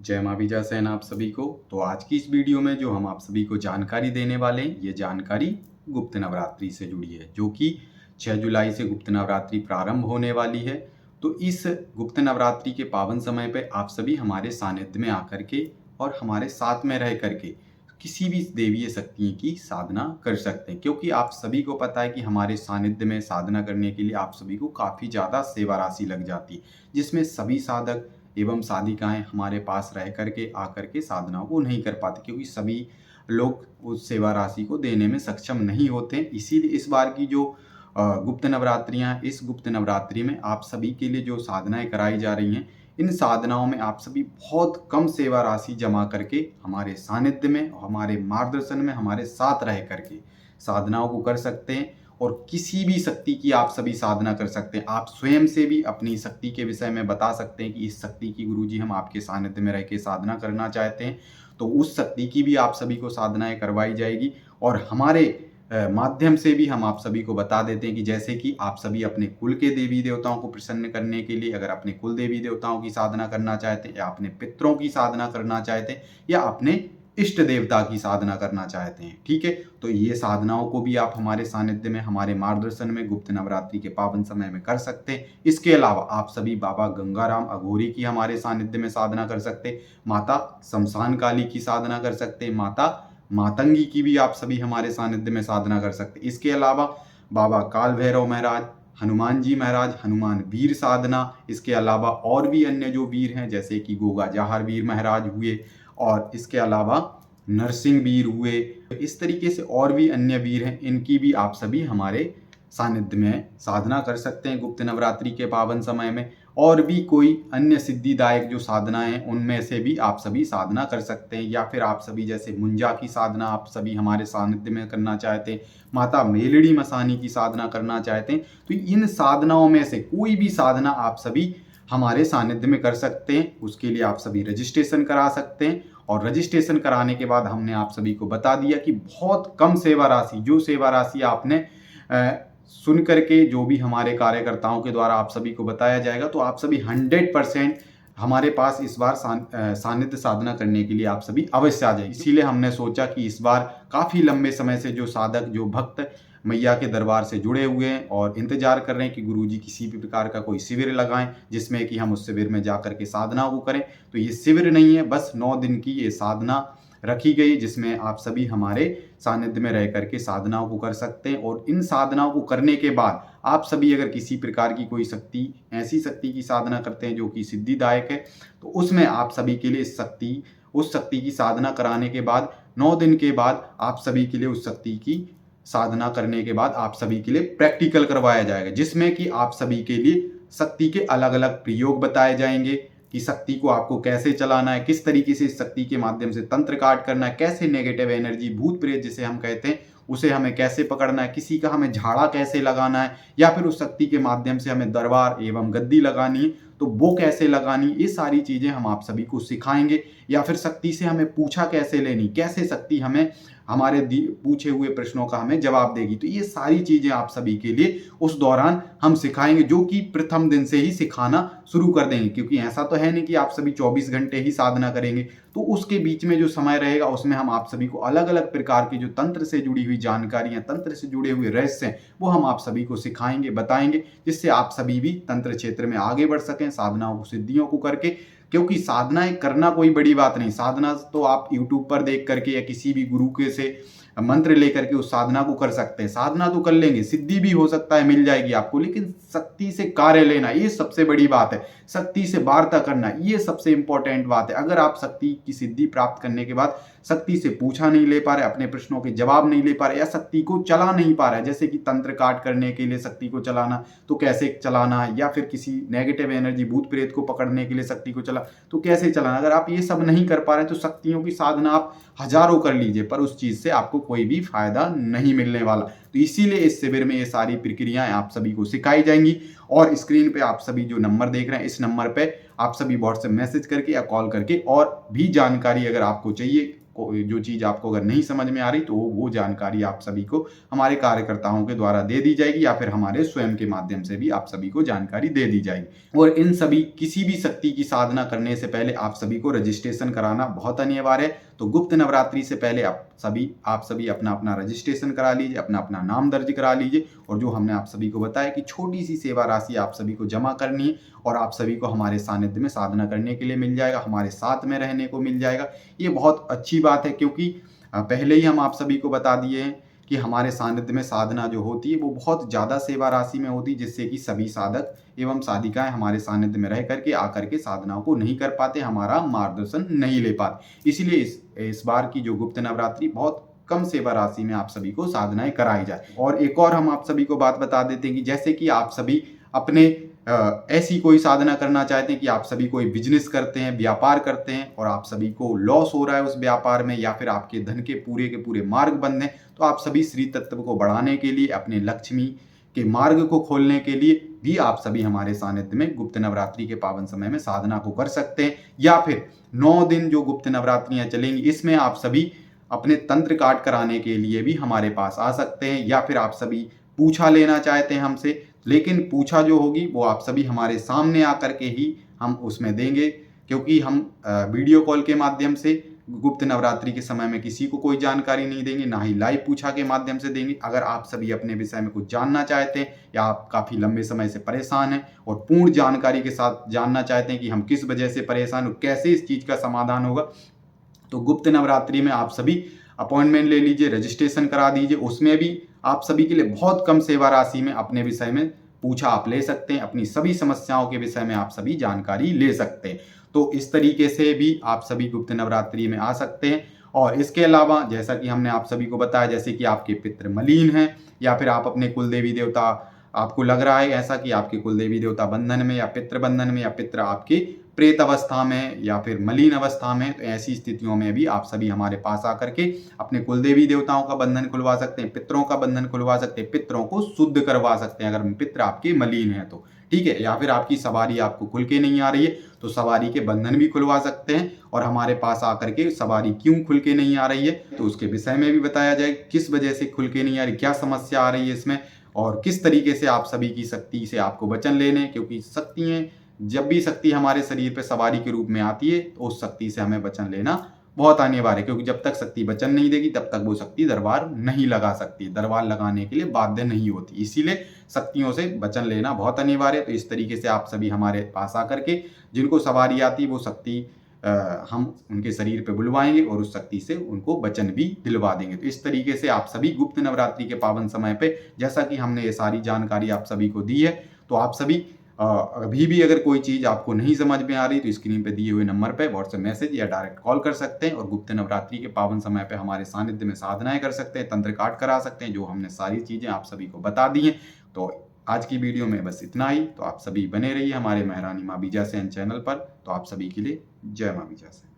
जय माँ विजय सेन आप सभी को। तो आज की इस वीडियो में जो हम आप सभी को जानकारी देने वाले हैं, ये जानकारी गुप्त नवरात्रि से जुड़ी है, जो कि 6 जुलाई से गुप्त नवरात्रि प्रारंभ होने वाली है। तो इस गुप्त नवरात्रि के पावन समय पे आप सभी हमारे सानिध्य में आकर के और हमारे साथ में रह करके किसी भी देवीय शक्ति की साधना कर सकते हैं, क्योंकि आप सभी को पता है कि हमारे सानिध्य में साधना करने के लिए आप सभी को काफ़ी ज़्यादा सेवा राशि लग जाती है, जिसमें सभी साधक एवं साधिकाएं हमारे पास रह करके आकर के साधनाओं को नहीं कर पाते, क्योंकि सभी लोग उस सेवा राशि को देने में सक्षम नहीं होते। इसीलिए इस बार की जो गुप्त नवरात्रियां, इस गुप्त नवरात्रि में आप सभी के लिए जो साधनाएं कराई जा रही हैं, इन साधनाओं में आप सभी बहुत कम सेवा राशि जमा करके हमारे सानिध्य में, हमारे मार्गदर्शन में, हमारे साथ रह करके साधनाओं को कर सकते हैं। और किसी भी शक्ति की आप सभी साधना कर सकते हैं। आप स्वयं से भी अपनी शक्ति के विषय में बता सकते हैं कि इस शक्ति की गुरुजी हम आपके सानिध्य में रह के साधना करना चाहते हैं, तो उस शक्ति की भी आप सभी को साधनाएं करवाई जाएगी। और हमारे माध्यम से भी हम आप सभी को बता देते हैं कि जैसे कि आप सभी अपने कुल के देवी देवताओं को प्रसन्न करने के लिए अगर अपने कुल देवी देवताओं की साधना करना चाहते हैं, या अपने पितरों की साधना करना चाहते हैं, या अपने इष्ट देवता की साधना करना चाहते हैं, ठीक है, तो ये साधनाओं को भी आप हमारे सानिध्य में, हमारे मार्गदर्शन में गुप्त नवरात्रि के पावन समय में कर सकते हैं। इसके अलावा आप सभी बाबा गंगाराम अघोरी की हमारे सानिध्य में साधना कर सकते हैं, माता शमशान काली की साधना कर सकते हैं, माता मातंगी की भी आप सभी हमारे सानिध्य में साधना कर सकते हैं। इसके अलावा बाबा काल भैरव महाराज, हनुमान जी महाराज, हनुमान वीर साधना, इसके अलावा और भी अन्य जो वीर हैं जैसे कि गोगा जाहर वीर महाराज हुए, और इसके अलावा नरसिंह वीर हुए, इस तरीके से और भी अन्य वीर हैं, इनकी भी आप सभी हमारे सानिध्य में साधना कर सकते हैं गुप्त नवरात्रि के पावन समय में। और भी कोई अन्य सिद्धिदायक जो साधनाएं हैं उनमें से भी आप सभी साधना कर सकते हैं, या फिर आप सभी जैसे मुंजा की साधना आप सभी हमारे सानिध्य में करना चाहते हैं, माता मेलड़ी मसानी की साधना करना चाहते हैं, तो इन साधनाओं में से कोई भी साधना आप सभी हमारे सानिध्य में कर सकते हैं। उसके लिए आप सभी रजिस्ट्रेशन करा सकते हैं, और रजिस्ट्रेशन कराने के बाद हमने आप सभी को बता दिया कि बहुत कम सेवा राशि, जो सेवा राशि आपने सुन करके जो भी हमारे कार्यकर्ताओं के द्वारा आप सभी को बताया जाएगा, तो आप सभी 100% हमारे पास इस बार सानिध्य साधना करने के लिए आप सभी अवश्य आ जाए। इसीलिए हमने सोचा कि इस बार काफ़ी लंबे समय से जो साधक, जो भक्त मैया के दरबार से जुड़े हुए हैं और इंतजार कर रहे हैं कि गुरुजी किसी भी प्रकार का कोई शिविर लगाएं जिसमें कि हम उस शिविर में जाकर के साधना को करें, तो ये शिविर नहीं है, बस 9 दिन की ये साधना रखी गई जिसमें आप सभी हमारे सानिध्य में रह करके साधनाओं को कर सकते हैं। और इन साधनाओं को करने के बाद आप सभी अगर किसी प्रकार की कोई शक्ति, ऐसी शक्ति की साधना करते हैं जो कि सिद्धिदायक है, तो उसमें आप सभी के लिए उस शक्ति की साधना कराने के बाद 9 दिन के बाद आप सभी के लिए उस शक्ति की साधना करने के बाद आप सभी के लिए प्रैक्टिकल करवाया जाएगा, जिसमें कि आप सभी के लिए शक्ति के अलग अलग प्रयोग बताए जाएंगे कि शक्ति को आपको कैसे चलाना है, किस तरीके से इस शक्ति के माध्यम से तंत्र काट करना है, कैसे नेगेटिव एनर्जी, भूत प्रेत जिसे हम कहते हैं, उसे हमें कैसे पकड़ना है, किसी का हमें झाड़ा कैसे लगाना है, या फिर उस शक्ति के माध्यम से हमें दरबार एवं गद्दी लगानी है तो वो कैसे लगानी, ये सारी चीज़ें हम आप सभी को सिखाएंगे। या फिर शक्ति से हमें पूछा कैसे लेनी, कैसे शक्ति हमें हमारे पूछे हुए प्रश्नों का हमें जवाब देगी, तो ये सारी चीज़ें आप सभी के लिए उस दौरान हम सिखाएंगे, जो कि प्रथम दिन से ही सिखाना शुरू कर देंगे। क्योंकि ऐसा तो है नहीं कि आप सभी 24 घंटे ही साधना करेंगे, तो उसके बीच में जो समय रहेगा उसमें हम आप सभी को अलग अलग प्रकार की जो तंत्र से जुड़ी हुई जानकारियां, तंत्र से जुड़े हुए रहस्य हैं, वो हम आप सभी को सिखाएंगे, बताएंगे, जिससे आप सभी भी तंत्र क्षेत्र में आगे बढ़ सकें साधनाओं को, सिद्धियों को करके। क्योंकि साधनाएं करना कोई बड़ी बात नहीं, साधना तो आप यूट्यूब पर देख करके या किसी भी गुरु के से मंत्र लेकर के उस साधना को कर सकते हैं, साधना तो कर लेंगे, सिद्धि भी हो सकता है मिल जाएगी आपको, लेकिन शक्ति से कार्य लेना ये सबसे बड़ी बात है, शक्ति से वार्ता करना ये सबसे इंपॉर्टेंट बात है। अगर आप शक्ति की सिद्धि प्राप्त करने के बाद शक्ति से पूछा नहीं ले पा रहे, अपने प्रश्नों के जवाब नहीं ले पा रहे, या शक्ति को चला नहीं पा रहा है, जैसे कि तंत्र काट करने के लिए शक्ति को चलाना तो कैसे चलाना, या फिर किसी नेगेटिव एनर्जी, भूत प्रेत को पकड़ने के लिए शक्ति को चला तो कैसे चलाना, अगर आप ये सब नहीं कर पा रहे तो शक्तियों की साधना आप हजारों कर लीजिए, पर उस चीज से आपको कोई भी फायदा नहीं मिलने वाला। तो इसीलिए इस शिविर में ये सारी प्रक्रियाएं आप सभी को सिखाई जाएंगी। और स्क्रीन पे आप सभी जो नंबर देख रहे हैं, इस नंबर पे आप सभी व्हाट्सएप मैसेज करके या कॉल करके और भी जानकारी अगर आपको चाहिए जो चीज़ आपको अगर नहीं समझ में आ रही तो वो जानकारी आप सभी को हमारे कार्यकर्ताओं के द्वारा दे दी जाएगी या फिर हमारे स्वयं के माध्यम से भी आप सभी को जानकारी दे दी जाएगी। और इन सभी किसी भी शक्ति की साधना करने से पहले आप सभी को रजिस्ट्रेशन कराना बहुत अनिवार्य है। तो गुप्त नवरात्रि से पहले आप सभी अपना अपना रजिस्ट्रेशन करा लीजिए, अपना अपना नाम दर्ज करा लीजिए। और जो हमने आप सभी को बताया कि छोटी सी सेवा राशि आप सभी को जमा करनी है और आप सभी को हमारे सानिध्य में साधना करने के लिए मिल जाएगा, हमारे साथ में रहने को मिल जाएगा। ये बहुत अच्छी बात है, क्योंकि पहले ही हम आप सभी को बता दिए हैं कि हमारे सानिध्य में साधना जो होती है वो बहुत ज़्यादा सेवा राशि में होती है, जिससे कि सभी साधक एवं साधिकाएं हमारे सानिध्य में रह करके आकर के साधनाओं को नहीं कर पाते, हमारा मार्गदर्शन नहीं ले पाते। इसलिए इस बार की जो गुप्त नवरात्रि बहुत कम सेवा राशि में आप सभी को साधनाएं कराई जाए। और एक और हम आप सभी को बात बता देते हैं कि जैसे कि आप सभी अपने ऐसी कोई साधना करना चाहते हैं कि आप सभी कोई बिजनेस करते हैं, व्यापार करते हैं और आप सभी को लॉस हो रहा है उस व्यापार में, या फिर आपके धन के पूरे मार्ग बंद हैं, तो आप सभी श्री तत्व को बढ़ाने के लिए, अपने लक्ष्मी के मार्ग को खोलने के लिए भी आप सभी हमारे सानिध्य में गुप्त नवरात्रि के पावन समय में साधना को कर सकते हैं। या फिर 9 दिन जो गुप्त नवरात्रियां चलेंगी, इसमें आप सभी अपने तंत्र काट कराने के लिए भी हमारे पास आ सकते हैं। या फिर आप सभी पूछा लेना चाहते हैं हमसे, लेकिन पूछा जो होगी वो आप सभी हमारे सामने आकर के ही हम उसमें देंगे, क्योंकि हम वीडियो कॉल के माध्यम से गुप्त नवरात्रि के समय में किसी को कोई जानकारी नहीं देंगे, ना ही लाइव पूछा के माध्यम से देंगे। अगर आप सभी अपने विषय में कुछ जानना चाहते हैं या आप काफ़ी लंबे समय से परेशान हैं और पूर्ण जानकारी के साथ जानना चाहते हैं कि हम किस वजह से परेशान हो, कैसे इस चीज़ का समाधान होगा, तो गुप्त नवरात्रि में आप सभी अपॉइंटमेंट ले लीजिए, रजिस्ट्रेशन करा दीजिए। उसमें भी आप सभी के लिए बहुत कम सेवा राशि में अपने विषय में पूछा आप ले सकते हैं, अपनी सभी समस्याओं के विषय में आप सभी जानकारी ले सकते हैं। तो इस तरीके से भी आप सभी गुप्त नवरात्रि में आ सकते हैं। और इसके अलावा जैसा कि हमने आप सभी को बताया, जैसे कि आपके पितृ मलीन हैं या फिर आप अपने कुल देवी देवता, आपको लग रहा है ऐसा कि आपके कुल देवी देवता बंधन में या पितृ बंधन में, या पितृ आपके प्रेत अवस्था में या फिर मलिन अवस्था में, तो ऐसी स्थितियों में भी आप सभी हमारे पास आकर के अपने कुल देवी देवताओं का बंधन खुलवा सकते हैं, पितरों का बंधन खुलवा सकते हैं, पितरों को शुद्ध करवा सकते हैं अगर पितर आपके मलिन है तो, ठीक है। या फिर आपकी सवारी आपको खुल के नहीं आ रही है तो सवारी के बंधन भी खुलवा सकते हैं, और हमारे पास आकर के सवारी क्यों खुल के नहीं आ रही है तो उसके विषय में भी बताया जाए, किस वजह से खुल के नहीं आ रही, क्या समस्या आ रही है इसमें, और किस तरीके से आप सभी की शक्ति से आपको वचन लेने, क्योंकि शक्तियाँ, जब भी शक्ति हमारे शरीर पे सवारी के रूप में आती है तो उस शक्ति से हमें वचन लेना बहुत अनिवार्य है, क्योंकि जब तक शक्ति वचन नहीं देगी तब तक वो शक्ति दरबार नहीं लगा सकती, दरबार लगाने के लिए बाध्य नहीं होती। इसीलिए शक्तियों से वचन लेना बहुत अनिवार्य है। तो इस तरीके से आप सभी हमारे पास आकर के जिनको सवारी आती है वो शक्ति हम उनके शरीर पे बुलवाएंगे और उस शक्ति से उनको वचन भी दिलवा देंगे। तो इस तरीके से आप सभी गुप्त नवरात्रि के पावन समय पे, जैसा कि हमने ये सारी जानकारी आप सभी को दी है, तो आप सभी अभी भी अगर कोई चीज़ आपको नहीं समझ में आ रही तो स्क्रीन पे दिए हुए नंबर पे व्हाट्सएप मैसेज या डायरेक्ट कॉल कर सकते हैं, और गुप्त नवरात्रि के पावन समय पे हमारे सानिध्य में साधनाएं कर सकते हैं, तंत्र काट करा सकते हैं, जो हमने सारी चीज़ें आप सभी को बता दी हैं। तो आज की वीडियो में बस इतना ही। तो आप सभी बने रहिए हमारे महारानी माँ बीजासेन चैनल पर। तो आप सभी के लिए जय माँ बीजासेन।